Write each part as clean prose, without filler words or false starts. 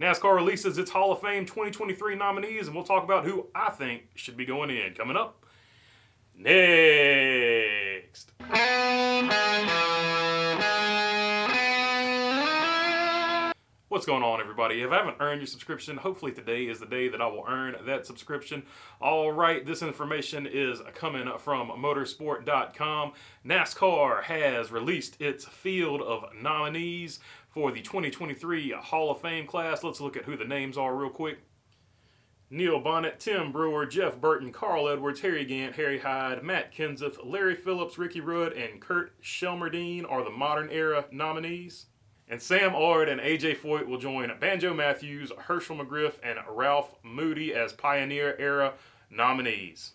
NASCAR releases its Hall of Fame 2023 nominees, and we'll talk about who I think should be going in. Coming up next. What's going on, everybody? If I haven't earned your subscription, hopefully today is the day that I will earn that subscription. All right, this information is coming from motorsport.com. NASCAR has released its field of nominees for the 2023 Hall of Fame class. Let's look at who the names are real quick. Neil Bonnet, Tim Brewer, Jeff Burton, Carl Edwards, Harry Gant, Harry Hyde, Matt Kenseth, Larry Phillips, Ricky Rudd, and Kurt Shelmerdine are the modern era nominees. And Sam Ard and AJ Foyt will join Banjo Matthews, Herschel McGriff, and Ralph Moody as Pioneer Era nominees.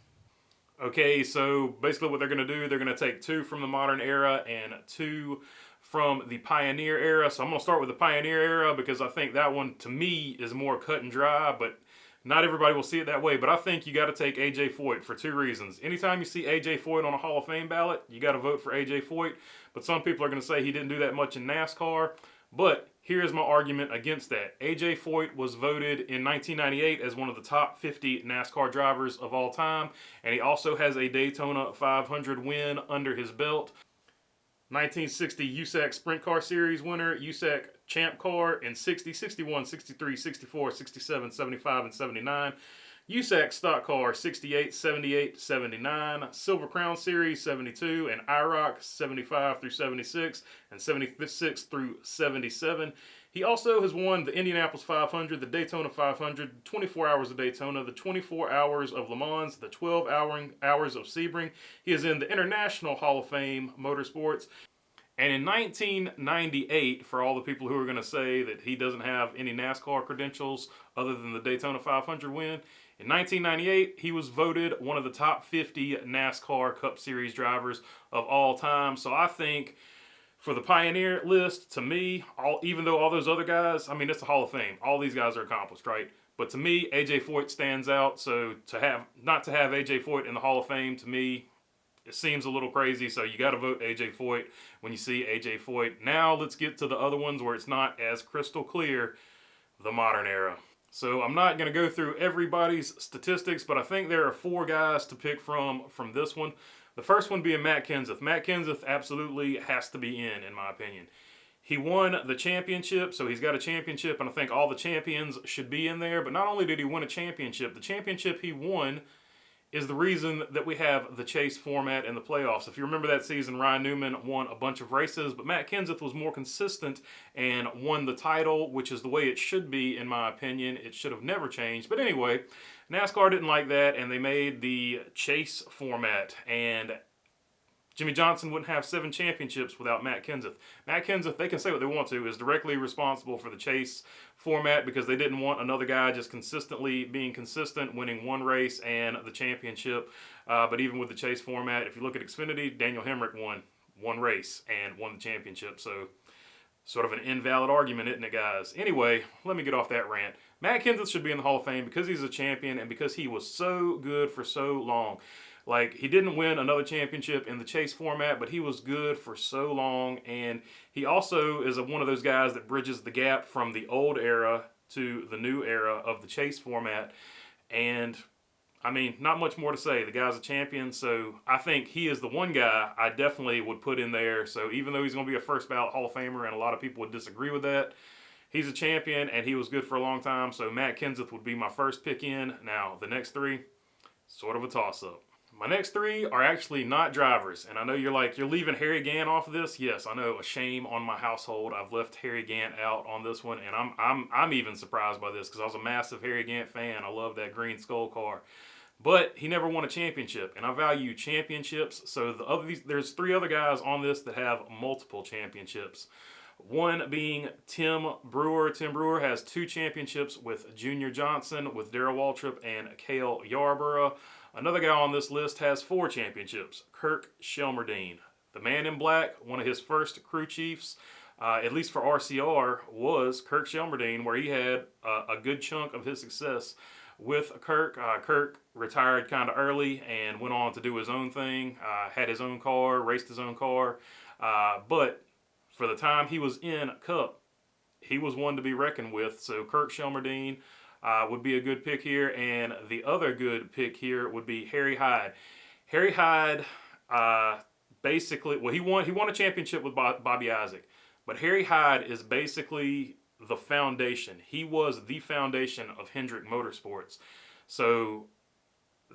Okay, so basically what they're going to do, they're going to take 2 from the Modern Era and 2 from the Pioneer Era. So I'm going to start with the Pioneer Era because I think that one, to me, is more cut and dry, but not everybody will see it that way. But I think you got to take AJ Foyt for 2 reasons. Anytime you see AJ Foyt on a Hall of Fame ballot, you got to vote for AJ Foyt. But some people are going to say he didn't do that much in NASCAR. But here's my argument against that. AJ Foyt was voted in 1998 as one of the top 50 NASCAR drivers of all time. And he also has a Daytona 500 win under his belt. 1960 USAC Sprint Car Series winner, USAC Champ Car in 60, 61, 63, 64, 67, 75, and 79. USAC Stock Car 68, 78, 79. Silver Crown Series 72 and IROC 75 through 76 and 76 through 77. He also has won the Indianapolis 500, the Daytona 500, 24 Hours of Daytona, the 24 Hours of Le Mans, the 12 Hours of Sebring. He is in the International Hall of Fame Motorsports. And in 1998, for all the people who are going to say that he doesn't have any NASCAR credentials other than the Daytona 500 win, in 1998, he was voted one of the top 50 NASCAR Cup Series drivers of all time. So I think for the Pioneer list, to me, even though all those other guys, I mean, it's the Hall of Fame. All these guys are accomplished, right? But to me, AJ Foyt stands out. So not to have AJ Foyt in the Hall of Fame, to me, it seems a little crazy. So you got to vote AJ Foyt when you see AJ Foyt. Now let's get to the other ones where it's not as crystal clear, the modern era. So I'm not going to go through everybody's statistics, but I think there are 4 guys to pick from this one. The first one being Matt Kenseth. Matt Kenseth absolutely has to be in my opinion. He won the championship, so he's got a championship, and I think all the champions should be in there. But not only did he win a championship, the championship he won is the reason that we have the chase format in the playoffs. If you remember that season, Ryan Newman won a bunch of races, but Matt Kenseth was more consistent and won the title, which is the way it should be, in my opinion. It should have never changed. But anyway, NASCAR didn't like that, and they made the chase format. And Jimmy Johnson wouldn't have 7 championships without Matt Kenseth. Matt Kenseth, they can say what they want to, is directly responsible for the chase format because they didn't want another guy just consistently being consistent, winning 1 race and the championship. But even with the chase format, if you look at Xfinity, Daniel Hemrick won 1 race and won the championship. So sort of an invalid argument, isn't it, guys? Anyway, let me get off that rant. Matt Kenseth should be in the Hall of Fame because he's a champion and because he was so good for so long. Like, he didn't win another championship in the chase format, but he was good for so long. And he also is one of those guys that bridges the gap from the old era to the new era of the chase format. And, I mean, not much more to say. The guy's a champion, so I think he is the one guy I definitely would put in there. So even though he's going to be a first ballot Hall of Famer, and a lot of people would disagree with that, he's a champion, and he was good for a long time. So Matt Kenseth would be my first pick in. Now, the next 3, sort of a toss-up. My next 3 are actually not drivers, and I know you're like, you're leaving Harry Gant off of this. Yes, I know, a shame on my household. I've left Harry Gant out on this one, and I'm even surprised by this because I was a massive Harry Gant fan. I love that green skull car, but he never won a championship, and I value championships. So there's 3 other guys on this that have multiple championships. One being Tim Brewer. Tim Brewer has 2 championships with Junior Johnson, with Darrell Waltrip, and Cale Yarborough. Another guy on this list has 4 championships, Kirk Shelmerdine. The man in black, one of his first crew chiefs, at least for RCR, was Kirk Shelmerdine, where he had a good chunk of his success with Kirk. Kirk retired kind of early and went on to do his own thing, had his own car, raced his own car. But for the time he was in Cup, he was one to be reckoned with. So Kirk Shelmerdine would be a good pick here, and the other good pick here would be Harry Hyde. Harry Hyde, basically, well, he won a championship with Bobby Isaac, but Harry Hyde is basically the foundation. He was the foundation of Hendrick Motorsports. So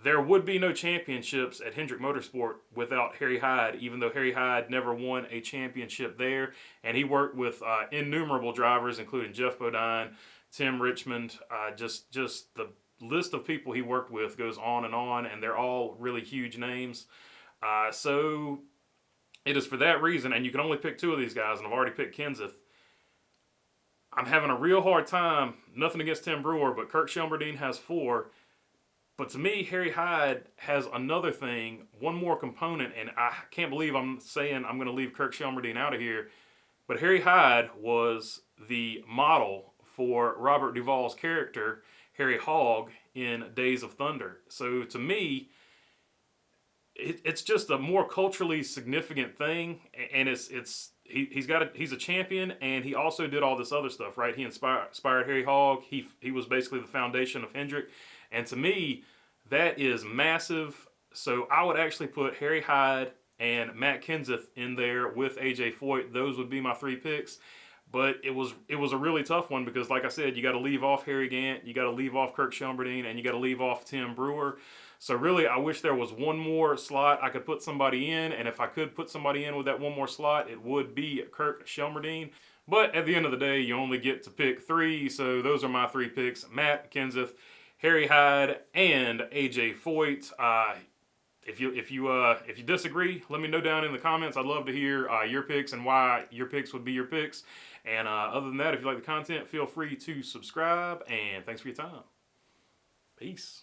there would be no championships at Hendrick Motorsport without Harry Hyde, even though Harry Hyde never won a championship there. And he worked with innumerable drivers, including Jeff Bodine, Tim Richmond. Just the list of people he worked with goes on, and they're all really huge names. So it is for that reason, and you can only pick two of these guys, and I've already picked Kenseth. I'm having a real hard time, nothing against Tim Brewer, but Kirk Shelmerdine has 4. But to me, Harry Hyde has another thing, one more component, and I can't believe I'm saying I'm going to leave Kirk Shelmerdine out of here. But Harry Hyde was the model for Robert Duvall's character, Harry Hogg, in Days of Thunder. So to me, it's just a more culturally significant thing, and he's a champion, and he also did all this other stuff, right? He inspired Harry Hogg. He was basically the foundation of Hendrick, and to me, that is massive. So I would actually put Harry Hyde and Matt Kenseth in there with AJ Foyt. Those would be my 3 picks. But it was a really tough one because, like I said, you got to leave off Harry Gant, you got to leave off Kirk Shelmerdine, and you got to leave off Tim Brewer. So really, I wish there was one more slot I could put somebody in, and if I could put somebody in with that one more slot, it would be Kirk Shelmerdine. But at the end of the day, you only get to pick 3, so those are my 3 picks: Matt Kenseth, Harry Hyde, and AJ Foyt. If you disagree, let me know down in the comments. I'd love to hear your picks and why your picks would be your picks. And other than that, if you like the content, feel free to subscribe. And thanks for your time. Peace.